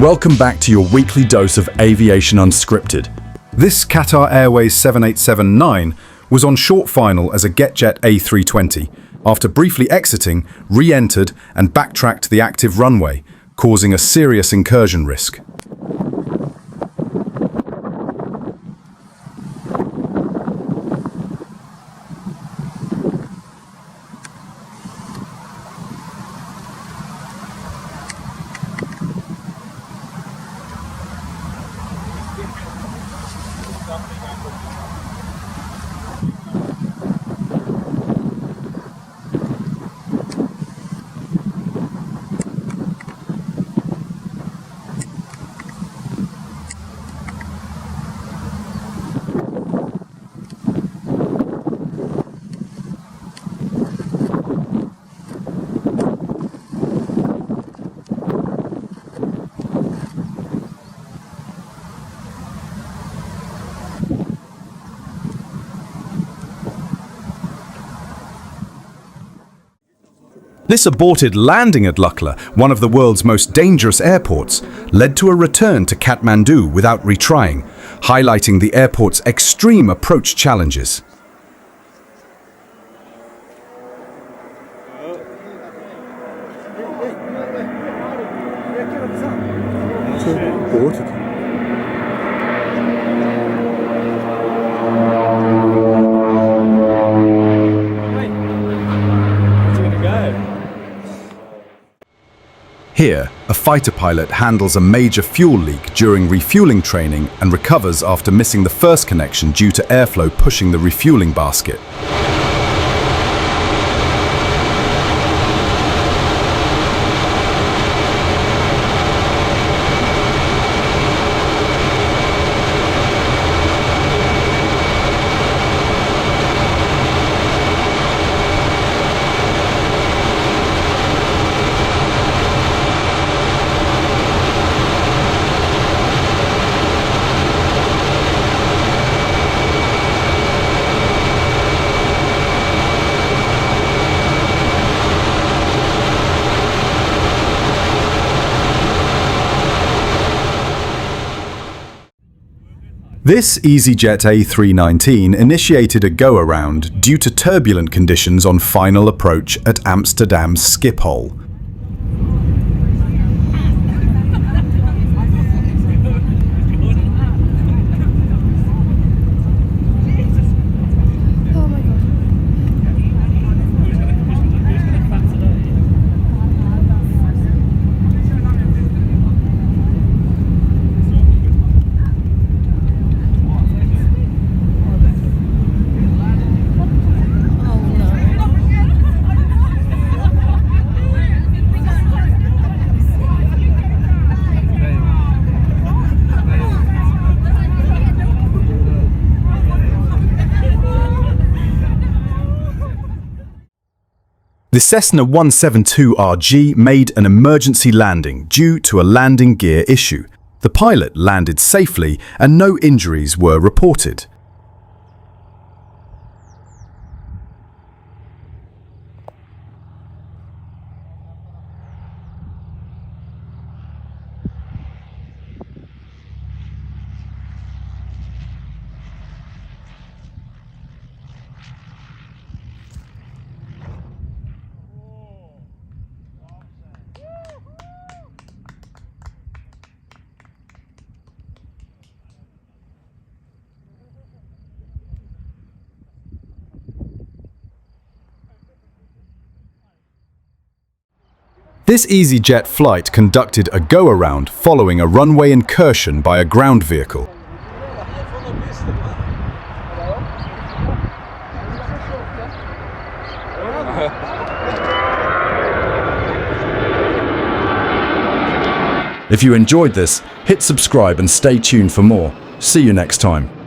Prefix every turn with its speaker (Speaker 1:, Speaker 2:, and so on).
Speaker 1: Welcome back to your weekly dose of Aviation Unscripted.
Speaker 2: This Qatar Airways 7879 was on short final as a GetJet A320, after briefly exiting, re-entered and backtracked the active runway, causing a serious incursion risk. This aborted landing at Lukla, one of the world's most dangerous airports, led to a return to Kathmandu without retrying, highlighting the airport's extreme approach challenges.
Speaker 3: Aborted.
Speaker 2: Here, a fighter pilot handles a major fuel leak during refueling training and recovers after missing the first connection due to airflow pushing the refueling basket. This EasyJet A319 initiated a go-around due to turbulent conditions on final approach at Amsterdam Schiphol. The Cessna 172RG made an emergency landing due to a landing gear issue. The pilot landed safely and no injuries were reported. This EasyJet flight conducted a go-around following a runway incursion by a ground vehicle. If you enjoyed this, hit subscribe and stay tuned for more. See you next time.